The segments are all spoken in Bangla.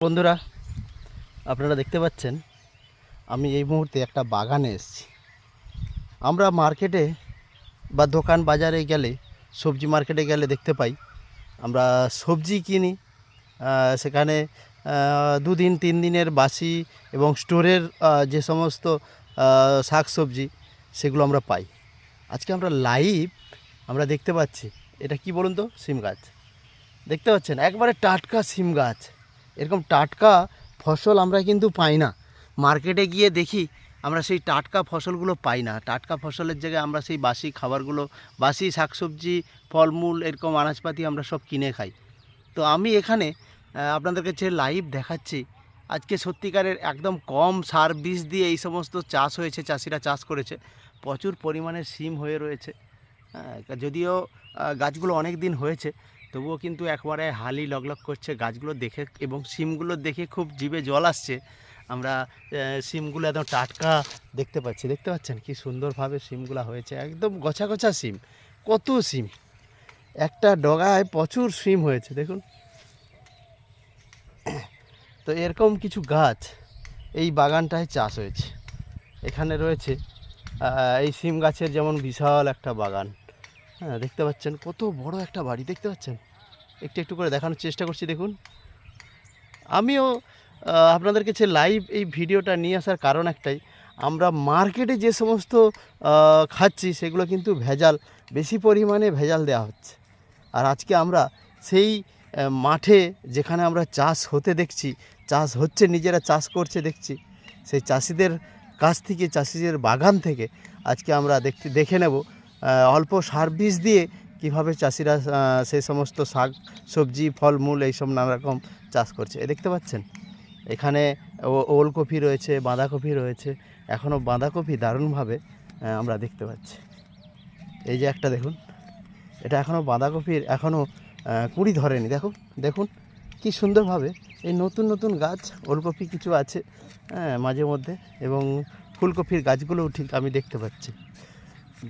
বন্ধুরা, আপনারা দেখতে পাচ্ছেন আমি এই মুহূর্তে একটা বাগানে এসেছি। আমরা মার্কেটে বা দোকান বাজারে গেলে, সবজি মার্কেটে গেলে দেখতে পাই আমরা সবজি কিনি, সেখানে 2 দিন 3 দিনের বাসি এবং স্টোরের যে সমস্ত শাক সবজি সেগুলো আমরা পাই। আজকে আমরা লাইভ আমরা দেখতে পাচ্ছি, এটা কি বলুন তো, সিম গাছ দেখতে পাচ্ছেন, একবারে টাটকা সিম গাছ। এরকম টাটকা ফসল আমরা কিন্তু পাই না। মার্কেটে গিয়ে দেখি আমরা সেই টাটকা ফসলগুলো পাই না। টাটকা ফসলের জায়গায় আমরা সেই বাসি খাবারগুলো, বাসি শাকসবজি, ফলমূল, এরকম আনাজপাতি আমরা সব কিনে খাই। তো আমি এখানে আপনাদের কাছে লাইভ দেখাচ্ছি আজকে সত্যিকারের একদম কম সার বিষ দিয়ে এই সমস্ত চাষ হয়েছে, চাষিরা চাষ করেছে, প্রচুর পরিমাণে সিম হয়ে রয়েছে। যদিও গাছগুলো অনেক দিন হয়েছে, তবুও কিন্তু একবারে হালি লগলগ করছে গাছগুলো দেখে, এবং সিমগুলো দেখে খুব জিভে জল আসছে। আমরা সিমগুলো একদম টাটকা দেখতে পাচ্ছি, দেখতে পাচ্ছেন কি সুন্দরভাবে সিমগুলো হয়েছে, একদম গোছা গোছা সিম। কত সিম, একটা ডগায় প্রচুর সিম হয়েছে দেখুন। তো এরকম কিছু গাছ এই বাগানটায় চাষ হয়েছে। এখানে রয়েছে এই সিম গাছের যেমন বিশাল একটা বাগান। হ্যাঁ, দেখতে পাচ্ছেন কত বড় একটা বাড়ি, দেখতে পাচ্ছেন। একটু একটু করে দেখানোর চেষ্টা করছি দেখুন। আমিও আপনাদের কাছে লাইভ এই ভিডিওটা নিয়ে আসার কারণ একটাই, আমরা মার্কেটে যে সমস্ত খাচ্ছি সেগুলো কিন্তু ভেজাল, বেশি পরিমাণে ভেজাল দেওয়া হচ্ছে। আর আজকে আমরা সেই মাঠে যেখানে আমরা চাষ হতে দেখছি, চাষ হচ্ছে, নিজেরা চাষ করছে দেখছি, সেই চাষিদের কাছ থেকে, চাষিদের বাগান থেকে আজকে আমরা দেখে নেব অল্প সার বিষ দিয়ে কীভাবে চাষিরা সেই সমস্ত শাক সবজি ফলমূল এইসব নানা রকম চাষ করছে। দেখতে পাচ্ছেন এখানে ওলকপি রয়েছে, বাঁধাকপি রয়েছে। এখনও বাঁধাকপি দারুণভাবে আমরা দেখতে পাচ্ছি। এই যে একটা দেখুন, এটা এখনও বাঁধাকপির এখনও কুঁড়ি ধরেনি। দেখুন দেখুন কি সুন্দরভাবে এই নতুন নতুন গাছ। ওলকপি কিছু আছে মাঝে মধ্যে, এবং ফুলকপির গাছগুলোও ঠিক আমি দেখতে পাচ্ছি।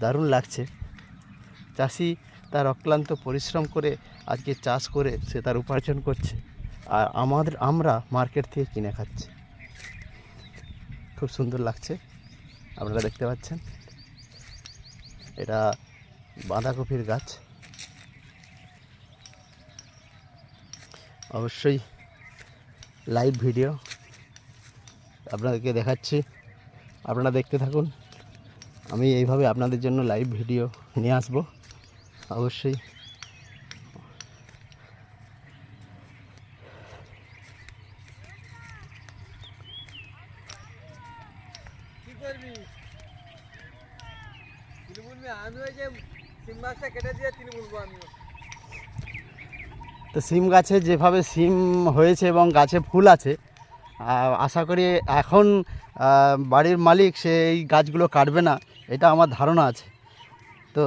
দারুণ লাগছে। চাষি তার অক্লান্ত পরিশ্রম করে আজকে চাষ করে সে তার উপার্জন করছে, আর আমরা মার্কেট থেকে কিনে খাচ্ছি। খুব সুন্দর লাগছে, আপনারা দেখতে পাচ্ছেন। এটা বাঁধাকপির গাছ। অবশ্যই লাইভ ভিডিও আপনাদেরকে দেখাচ্ছি, আপনারা দেখতে থাকুন। আমি এইভাবে আপনাদের জন্য লাইভ ভিডিও নিয়ে আসবো অবশ্যই। তো সিম গাছে যেভাবে সিম হয়েছে এবং গাছে ফুল আছে, আশা করি এখন বাড়ির মালিক সে এই গাছগুলো কাটবে না, এটা আমার ধারণা আছে। তো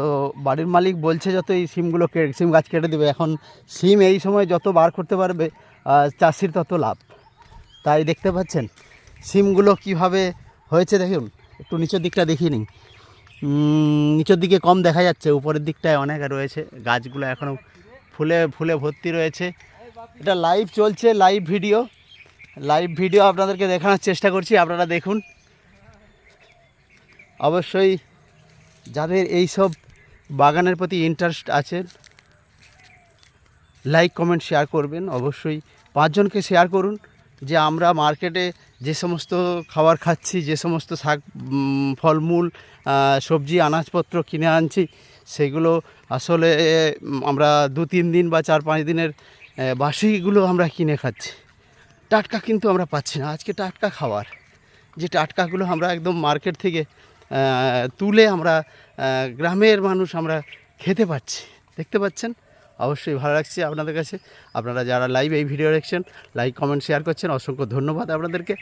বাড়ির মালিক বলছে যত এই সিম গাছ কেটে দেবে। এখন সিম এই সময় যত বার করতে পারবে চাষির তত লাভ। তাই দেখতে পাচ্ছেন সিমগুলো কিভাবে হয়েছে দেখুন। একটু নিচের দিকটা দেখিয়ে নিন। নিচের দিকে কম দেখা যাচ্ছে, উপরের দিকটায় অনেক রয়েছে। গাছগুলো এখনও ফুলে ফুলে ভর্তি রয়েছে। এটা লাইভ চলছে, লাইভ ভিডিও আপনাদেরকে দেখানোর চেষ্টা করছি, আপনারা দেখুন। অবশ্যই যাদের এই সব বাগানের প্রতি ইন্টারেস্ট আছে, লাইক কমেন্ট শেয়ার করবেন। অবশ্যই 5 জনকে শেয়ার করুন যে আমরা মার্কেটে যে সমস্ত খাবার খাচ্ছি, যে সমস্ত শাক ফলমূল সবজি আনাজপত্র কিনে আনছি, সেগুলো আসলে আমরা 2-3 দিন বা 4-5 দিনের বাসিগুলো আমরা কিনে খাচ্ছি। টাটকা কিন্তু আমরা পাচ্ছি না। আজকে টাটকা খাবার, যে টাটকাগুলো আমরা একদম মার্কেট থেকে তুলে আমরা গ্রামের মানুষ আমরা খেতে পাচ্ছি, দেখতে পাচ্ছেন। অবশ্যই ভালো লাগছে আপনাদের কাছে। আপনারা যারা লাইভ এই ভিডিও দেখছেন, লাইক কমেন্ট শেয়ার করছেন, অসংখ্য ধন্যবাদ আপনাদেরকে।